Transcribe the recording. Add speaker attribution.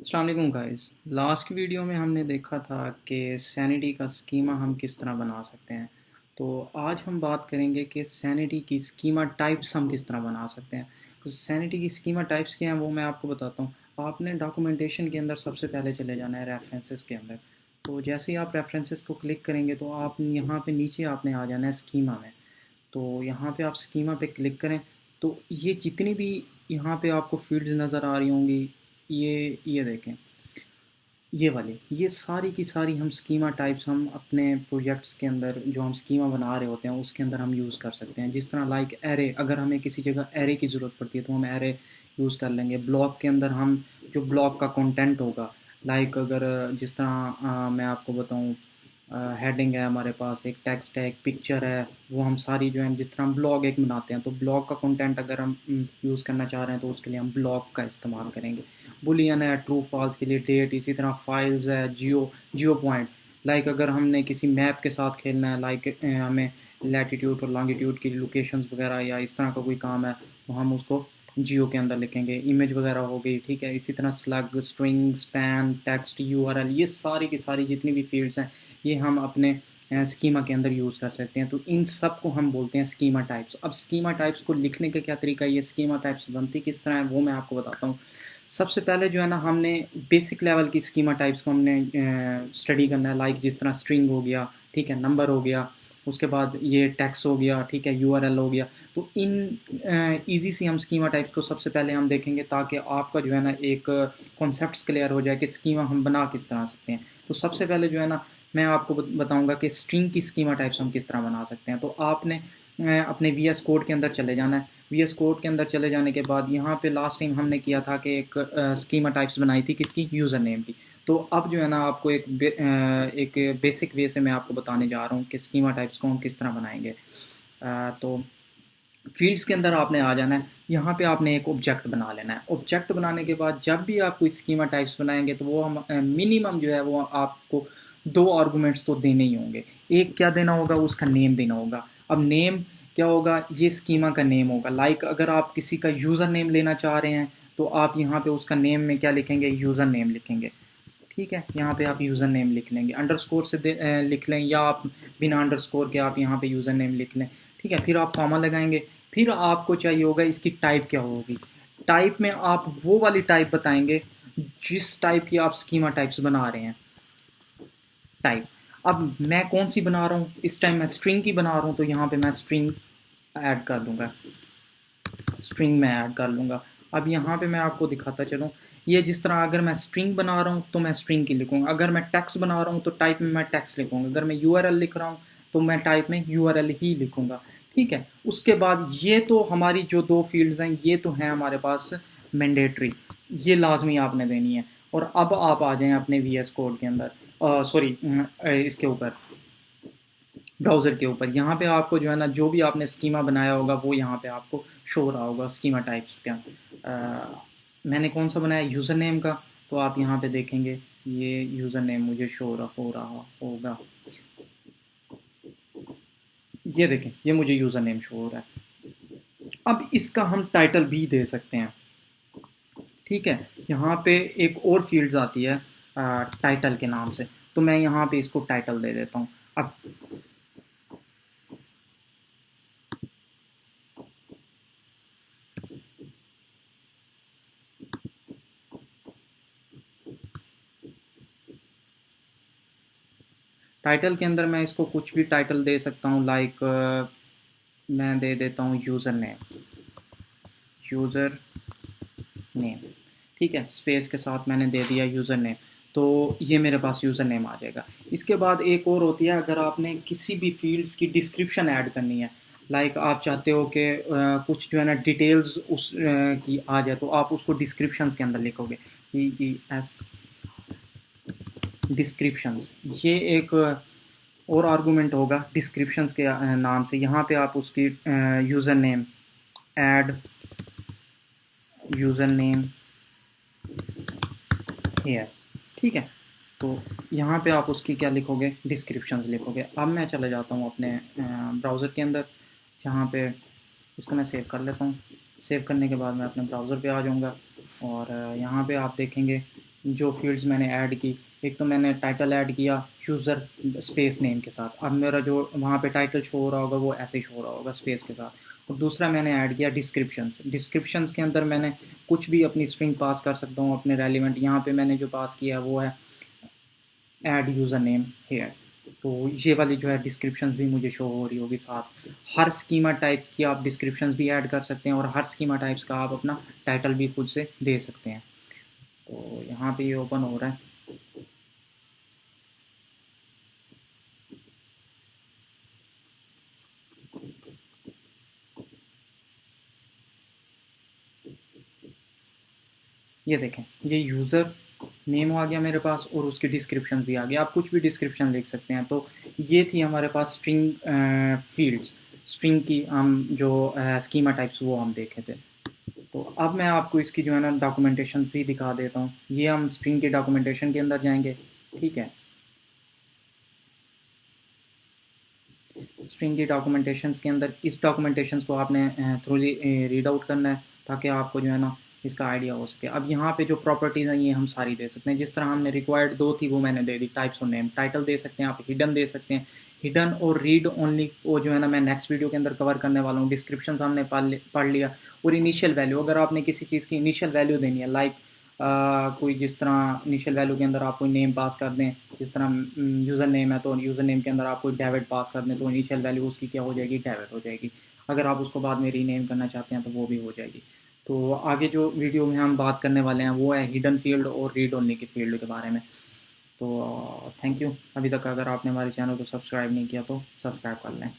Speaker 1: अस्सलाम वालेकुम guys. Last की वीडियो में हमने देखा था कि सैनिटी का स्कीमा हम किस तरह बना सकते हैं। तो आज हम बात करेंगे कि सैनिटी की स्कीमा टाइप्स हम किस तरह बना सकते हैं। तो सैनिटी की स्कीमा टाइप्स क्या हैं वो मैं आपको बताता हूँ। आपने डॉक्यूमेंटेशन के अंदर सबसे पहले चले जाना है रेफरेंसेस के अंदर। तो जैसे ही आप रेफरेंसेस को क्लिक करेंगे तो आप यहाँ पे नीचे आपने आ जाना है स्कीमा में। तो यहाँ पे आप स्कीमा पे क्लिक करें तो ये जितनी भी यहाँ पे आपको फील्ड्स नज़र आ रही होंगी, ये देखें, ये वाली, ये सारी की सारी हम स्कीमा टाइप्स हम अपने प्रोजेक्ट्स के अंदर जो हम स्कीमा बना रहे होते हैं उसके अंदर हम यूज़ कर सकते हैं। जिस तरह लाइक एरे, अगर हमें किसी जगह एरे की ज़रूरत पड़ती है तो हम एरे यूज़ कर लेंगे। ब्लॉक के अंदर हम जो ब्लॉक का कंटेंट होगा, लाइक अगर जिस तरह मैं आपको बताऊं, हेडिंग है, हमारे पास एक टेक्स्ट है, एक पिक्चर है, वो हम सारी जो है, जिस तरह हम ब्लॉग एक बनाते हैं तो ब्लॉग का कंटेंट अगर हम यूज़ करना चाह रहे हैं तो उसके लिए हम ब्लॉग का इस्तेमाल करेंगे। बुलियन है ट्रू फॉल्स के लिए, डेट, इसी तरह फाइल्स है, जियो पॉइंट, लाइक अगर हमने किसी मैप के साथ खेलना है, लाइक हमें लैटिट्यूड और लॉन्गिट्यूड की लोकेशंस वगैरह या इस तरह का कोई काम है तो हम उसको जियो के अंदर लिखेंगे। इमेज वगैरह हो गई, ठीक है। इसी तरह slug, string, span, text, URL, ये सारी की सारी जितनी भी फील्ड्स हैं ये हम अपने स्कीमा के अंदर यूज़ कर सकते हैं। तो इन सब को हम बोलते हैं स्कीमा टाइप्स। अब स्कीमा टाइप्स को लिखने का क्या तरीका है, ये स्कीमा टाइप्स बनती किस तरह है वो मैं आपको बताता हूँ। सबसे पहले जो है ना, हमने बेसिक लेवल की स्कीमा टाइप्स को हमने स्टडी करना है। लाइक जिस तरह स्ट्रिंग हो गया, ठीक है, नंबर हो गया, उसके बाद ये टेक्स्ट हो गया, ठीक है, यूआरएल हो गया। तो इन इजी सी हम स्कीमा टाइप्स को सबसे पहले हम देखेंगे ताकि आपका जो है ना एक कॉन्सेप्ट्स क्लियर हो जाए कि स्कीमा हम बना किस तरह सकते हैं। तो सबसे पहले जो है ना मैं आपको बताऊंगा कि स्ट्रिंग की स्कीमा टाइप्स हम किस तरह बना सकते हैं। तो आपने अपने वी एस कोड के अंदर चले जाना है। वी एस कोड के अंदर चले जाने के बाद यहाँ पे लास्ट टाइम हमने किया था कि एक स्कीमा टाइप्स बनाई थी किसकी, यूज़र नेम की। तो अब जो है ना आपको एक बेसिक वे से मैं आपको बताने जा रहा हूँ कि स्कीमा टाइप्स को हम किस तरह बनाएंगे। तो फील्ड्स के अंदर आपने आ जाना है। यहाँ पे आपने एक ऑब्जेक्ट बना लेना है। ऑब्जेक्ट बनाने के बाद जब भी आप कोई स्कीमा टाइप्स बनाएंगे तो वो हम मिनिमम जो है वो आपको दो आर्गूमेंट्स तो देने ही होंगे। एक क्या देना होगा, उसका नेम देना होगा। अब नेम क्या होगा, ये स्कीमा का नेम होगा। लाइक अगर आप किसी का यूज़र नेम लेना चाह रहे हैं तो आप यहाँ पे उसका नेम में क्या लिखेंगे, यूज़र नेम लिखेंगे, ठीक है। यहाँ पे आप यूज़र नेम लिख लेंगे, अंडरस्कोर से लिख लें, या आप बिना अंडरस्कोर के आप यहाँ पे यूज़र नेम लिख लें, ठीक है। फिर आप कॉमा लगाएंगे। फिर आपको चाहिए होगा इसकी टाइप क्या होगी। टाइप में आप वो वाली टाइप बताएंगे जिस टाइप की आप स्कीमा टाइप्स बना रहे हैं, टाइप। अब मैं कौन सी बना रहा हूँ, इस टाइम मैं स्ट्रिंग की बना रहा हूँ तो यहाँ पे मैं स्ट्रिंग ऐड कर दूंगा, स्ट्रिंग में ऐड कर लूँगा। अब यहाँ पे मैं आपको दिखाता चलूँ, ये जिस तरह अगर मैं स्ट्रिंग बना रहा हूँ तो मैं स्ट्रिंग की लिखूँगा, अगर मैं टेक्स्ट बना रहा हूँ तो टाइप में मैं टेक्स्ट लिखूँगा, अगर मैं यूआरएल लिख रहा हूँ तो मैं टाइप में यूआरएल ही लिखूँगा, ठीक है। उसके बाद ये तो हमारी जो दो फील्ड्स हैं ये तो हैं हमारे पास मैंडेटरी, ये लाजमी आपने देनी है। और अब आप आ जाएं अपने वी एस कोड के अंदर, सॉरी, इसके ऊपर, ब्राउज़र के ऊपर। यहाँ पे आपको जो है ना जो भी आपने स्कीमा बनाया होगा वो यहाँ पे आपको शो हो रहा होगा स्कीमा टाइप्स का। मैंने कौन सा बनाया, यूज़र नेम का, तो आप यहाँ पे देखेंगे ये यूज़र नेम मुझे शो हो रहा होगा। ये देखें, ये मुझे यूज़र नेम शो हो रहा है। अब इसका हम टाइटल भी दे सकते हैं, ठीक है। यहाँ पे एक और फील्ड्स आती है टाइटल के नाम से, तो मैं यहाँ पे इसको टाइटल दे देता हूँ। अब टाइटल के अंदर मैं इसको कुछ भी टाइटल दे सकता हूँ, लाइक मैं दे देता हूँ यूज़र नेम, यूज़र नेम, ठीक है, स्पेस के साथ मैंने दे दिया यूज़र नेम। तो ये मेरे पास यूज़र नेम आ जाएगा। इसके बाद एक और होती है, अगर आपने किसी भी फील्ड्स की डिस्क्रिप्शन ऐड करनी है, लाइक आप चाहते हो कि कुछ जो है ना डिटेल्स उस की आ जाए, तो आप उसको डिस्क्रिप्शंस के अंदर लिखोगे, DES, डिस्क्रिप्शंस। ये एक और आर्गूमेंट होगा डिस्क्रिप्शंस के नाम से। यहाँ पे आप उसकी user name, add user name here, ठीक है। तो यहाँ पे आप उसकी क्या लिखोगे, डिस्क्रिप्शंस लिखोगे। अब मैं चले जाता हूँ अपने ब्राउज़र के अंदर, जहाँ पे इसको मैं सेव कर लेता हूँ। सेव करने के बाद मैं अपने ब्राउज़र पे आ जाऊँगा और यहाँ पे आप देखेंगे जो फील्ड्स मैंने ऐड की, एक तो मैंने टाइटल ऐड किया यूज़र स्पेस नेम के साथ। अब मेरा जो वहाँ पे टाइटल शो हो रहा होगा वो ऐसे ही शो हो रहा होगा स्पेस के साथ। और दूसरा मैंने ऐड किया डिस्क्रिप्शंस। डिस्क्रिप्शंस के अंदर मैंने कुछ भी अपनी स्ट्रिंग पास कर सकता हूँ अपने रेलिवेंट। यहाँ पे मैंने जो पास किया है वो है ऐड यूज़र नेम हेयर। तो ये वाली जो है डिस्क्रिप्शंस भी मुझे शो हो रही होगी साथ। हर स्कीमा टाइप्स की आप डिस्क्रिप्शंस भी ऐड कर सकते हैं और हर स्कीमा टाइप्स का आप अपना टाइटल भी खुद से दे सकते हैं। तो यहाँ पे ये ओपन हो रहा है। ये देखें, ये यूज़र नेम आ गया मेरे पास और उसकी डिस्क्रिप्शन भी आ गया। आप कुछ भी डिस्क्रिप्शन लिख सकते हैं। तो ये थी हमारे पास स्ट्रिंग फील्ड्स। स्ट्रिंग की हम जो स्कीमा टाइप्स वो हम देखे थे। तो अब मैं आपको इसकी जो है ना डॉक्यूमेंटेशन भी दिखा देता हूँ। ये हम स्ट्रिंग के डॉक्यूमेंटेशन के अंदर जाएंगे, ठीक है। स्ट्रिंग की डॉक्यूमेंटेशंस के अंदर इस डॉक्यूमेंटेशंस को आपने थ्रूली रीड आउट करना है ताकि आपको जो है ना इसका आइडिया हो सके। अब यहाँ पे जो प्रॉपर्टीज़ हैं ये हम सारी दे सकते हैं। जिस तरह हमने रिक्वायर्ड दो थी वो मैंने दे दी, टाइप्स और नेम। टाइटल दे सकते हैं आप, हिडन दे सकते हैं। हिडन और रीड ओनली वो जो है ना मैं नेक्स्ट वीडियो के अंदर कवर करने वाला हूँ। डिस्क्रिप्शन हमने पढ़ लिया। और इनिशियल वैल्यू, अगर आपने किसी चीज़ की इनिशियल वैल्यू देनी है, लाइक कोई जिस तरह इनिशियल वैल्यू के अंदर आप कोई नेम पास कर दें, जिस तरह यूज़र नेम है तो यूज़र नेम के अंदर आप कोई डेविड पास कर दें तो इनिशियल वैल्यू उसकी क्या हो जाएगी, डेविड हो जाएगी। अगर आप उसको बाद में रीनेम करना चाहते हैं तो वो भी हो जाएगी। तो आगे जो वीडियो में हम बात करने वाले हैं वो है हिडन फील्ड और रीड ओनली के फील्ड के बारे में। तो थैंक यू। अभी तक अगर आपने हमारे चैनल को सब्सक्राइब नहीं किया तो सब्सक्राइब कर लें।